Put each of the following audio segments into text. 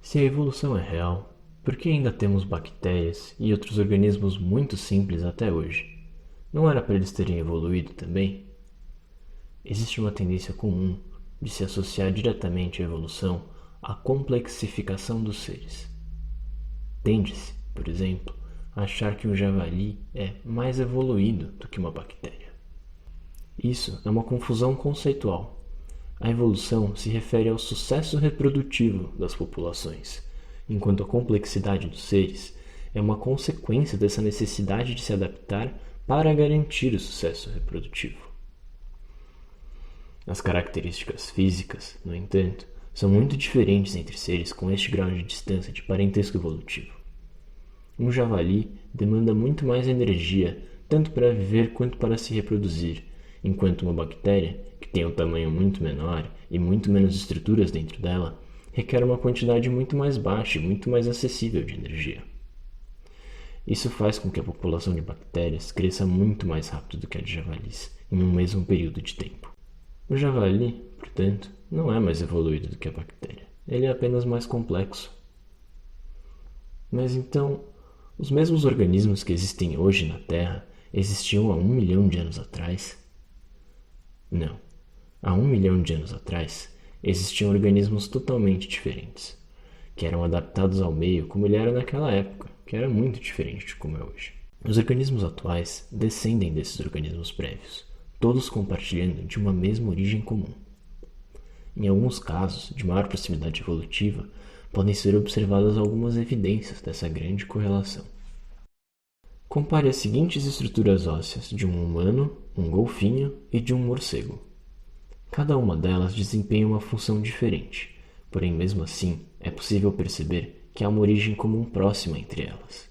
Se a evolução é real, por que ainda temos bactérias e outros organismos muito simples até hoje? Não era para eles terem evoluído também? Existe uma tendência comum de se associar diretamente à evolução à complexificação dos seres. Tende-se, por exemplo, a achar que um javali é mais evoluído do que uma bactéria. Isso é uma confusão conceitual. A evolução se refere ao sucesso reprodutivo das populações, enquanto a complexidade dos seres é uma consequência dessa necessidade de se adaptar para garantir o sucesso reprodutivo. As características físicas, no entanto, são muito diferentes entre seres com este grau de distância de parentesco evolutivo. Um javali demanda muito mais energia, tanto para viver quanto para se reproduzir, enquanto uma bactéria, que tem um tamanho muito menor e muito menos estruturas dentro dela, requer uma quantidade muito mais baixa e muito mais acessível de energia. Isso faz com que a população de bactérias cresça muito mais rápido do que a de javalis, em um mesmo período de tempo. O javali, portanto, não é mais evoluído do que a bactéria. Ele é apenas mais complexo. Mas então, os mesmos organismos que existem hoje na Terra existiam há 1 milhão de anos atrás? Não. Há 1 milhão de anos atrás, existiam organismos totalmente diferentes, que eram adaptados ao meio como ele era naquela época, que era muito diferente de como é hoje. Os organismos atuais descendem desses organismos prévios, todos compartilhando de uma mesma origem comum. Em alguns casos, de maior proximidade evolutiva, podem ser observadas algumas evidências dessa grande correlação. Compare as seguintes estruturas ósseas de um humano, um golfinho e de um morcego. Cada uma delas desempenha uma função diferente, porém mesmo assim é possível perceber que há uma origem comum próxima entre elas.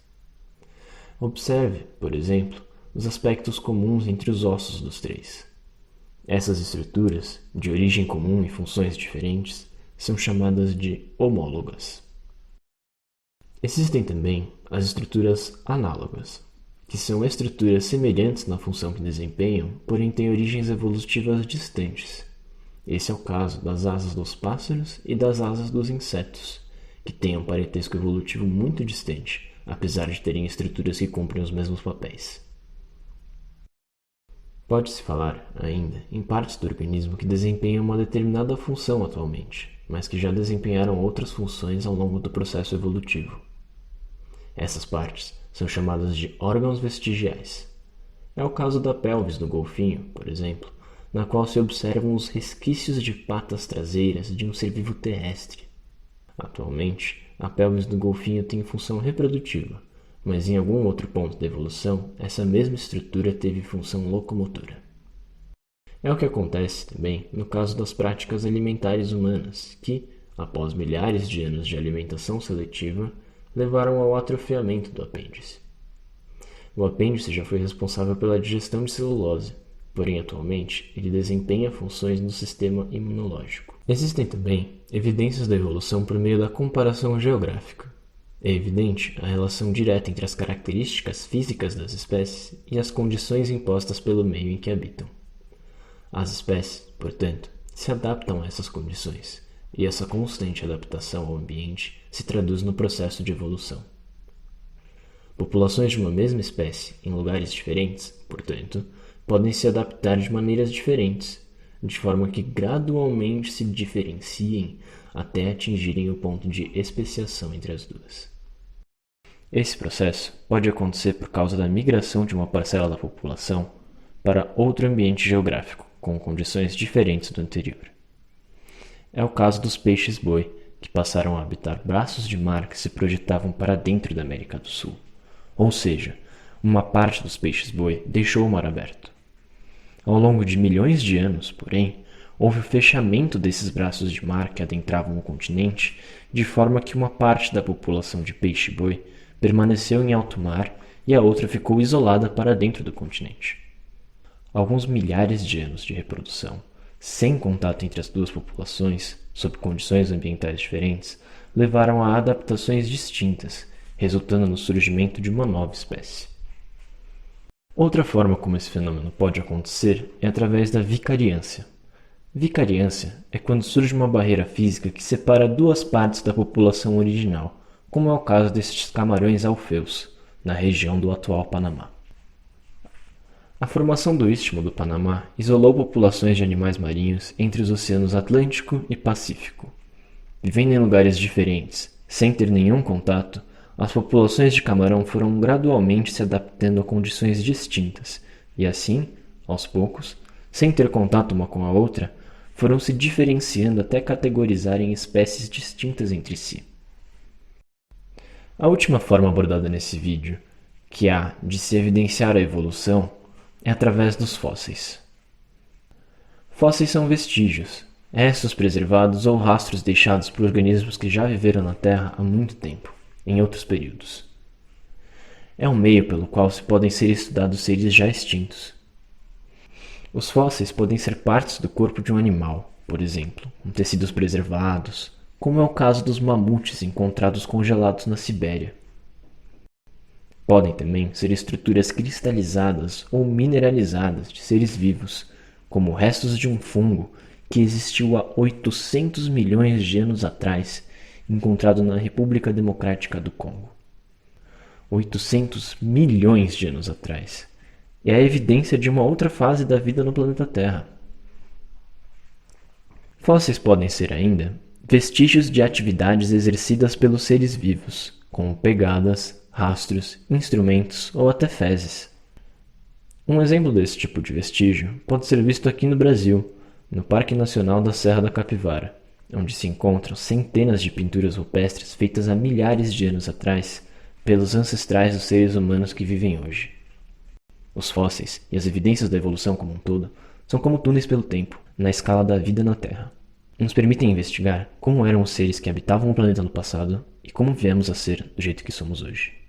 Observe, por exemplo, os aspectos comuns entre os ossos dos três. Essas estruturas, de origem comum e funções diferentes, são chamadas de homólogas. Existem também as estruturas análogas, que são estruturas semelhantes na função que desempenham, porém têm origens evolutivas distantes. Esse é o caso das asas dos pássaros e das asas dos insetos, que têm um parentesco evolutivo muito distante, apesar de terem estruturas que cumprem os mesmos papéis. Pode-se falar, ainda, em partes do organismo que desempenham uma determinada função atualmente, mas que já desempenharam outras funções ao longo do processo evolutivo. Essas partes são chamadas de órgãos vestigiais. É o caso da pelvis do golfinho, por exemplo, na qual se observam os resquícios de patas traseiras de um ser vivo terrestre. Atualmente, a pelvis do golfinho tem função reprodutiva, mas em algum outro ponto da evolução, essa mesma estrutura teve função locomotora. É o que acontece também no caso das práticas alimentares humanas, que, após milhares de anos de alimentação seletiva, levaram ao atrofiamento do apêndice. O apêndice já foi responsável pela digestão de celulose, porém atualmente ele desempenha funções no sistema imunológico. Existem também evidências da evolução por meio da comparação geográfica. É evidente a relação direta entre as características físicas das espécies e as condições impostas pelo meio em que habitam. As espécies, portanto, se adaptam a essas condições, e essa constante adaptação ao ambiente se traduz no processo de evolução. Populações de uma mesma espécie em lugares diferentes, portanto, podem se adaptar de maneiras diferentes, de forma que gradualmente se diferenciem até atingirem o ponto de especiação entre as duas. Esse processo pode acontecer por causa da migração de uma parcela da população para outro ambiente geográfico, com condições diferentes do anterior. É o caso dos peixes-boi, que passaram a habitar braços de mar que se projetavam para dentro da América do Sul. Ou seja, uma parte dos peixes-boi deixou o mar aberto. Ao longo de milhões de anos, porém, houve o fechamento desses braços de mar que adentravam o continente, de forma que uma parte da população de peixe-boi permaneceu em alto mar e a outra ficou isolada para dentro do continente. Alguns milhares de anos de reprodução, sem contato entre as duas populações, sob condições ambientais diferentes, levaram a adaptações distintas, resultando no surgimento de uma nova espécie. Outra forma como esse fenômeno pode acontecer é através da vicariância. Vicariância é quando surge uma barreira física que separa duas partes da população original, como é o caso destes camarões alfeus, na região do atual Panamá. A formação do Istmo do Panamá isolou populações de animais marinhos entre os oceanos Atlântico e Pacífico. Vivendo em lugares diferentes, sem ter nenhum contato, as populações de camarão foram gradualmente se adaptando a condições distintas e assim, aos poucos, sem ter contato uma com a outra, foram se diferenciando até categorizarem espécies distintas entre si. A última forma abordada nesse vídeo, que há de se evidenciar a evolução, é através dos fósseis. Fósseis são vestígios, restos preservados ou rastros deixados por organismos que já viveram na Terra há muito tempo, em outros períodos. É um meio pelo qual se podem ser estudados seres já extintos. Os fósseis podem ser partes do corpo de um animal, por exemplo, com tecidos preservados, como é o caso dos mamutes encontrados congelados na Sibéria. Podem também ser estruturas cristalizadas ou mineralizadas de seres vivos, como restos de um fungo que existiu há 800 milhões de anos atrás, encontrado na República Democrática do Congo. 800 milhões de anos atrás. É a evidência de uma outra fase da vida no planeta Terra. Fósseis podem ser ainda vestígios de atividades exercidas pelos seres vivos, como pegadas, rastros, instrumentos ou até fezes. Um exemplo desse tipo de vestígio pode ser visto aqui no Brasil, no Parque Nacional da Serra da Capivara, onde se encontram centenas de pinturas rupestres feitas há milhares de anos atrás pelos ancestrais dos seres humanos que vivem hoje. Os fósseis e as evidências da evolução como um todo são como túneis pelo tempo, na escala da vida na Terra. Nos permitem investigar como eram os seres que habitavam o planeta no passado e como viemos a ser do jeito que somos hoje.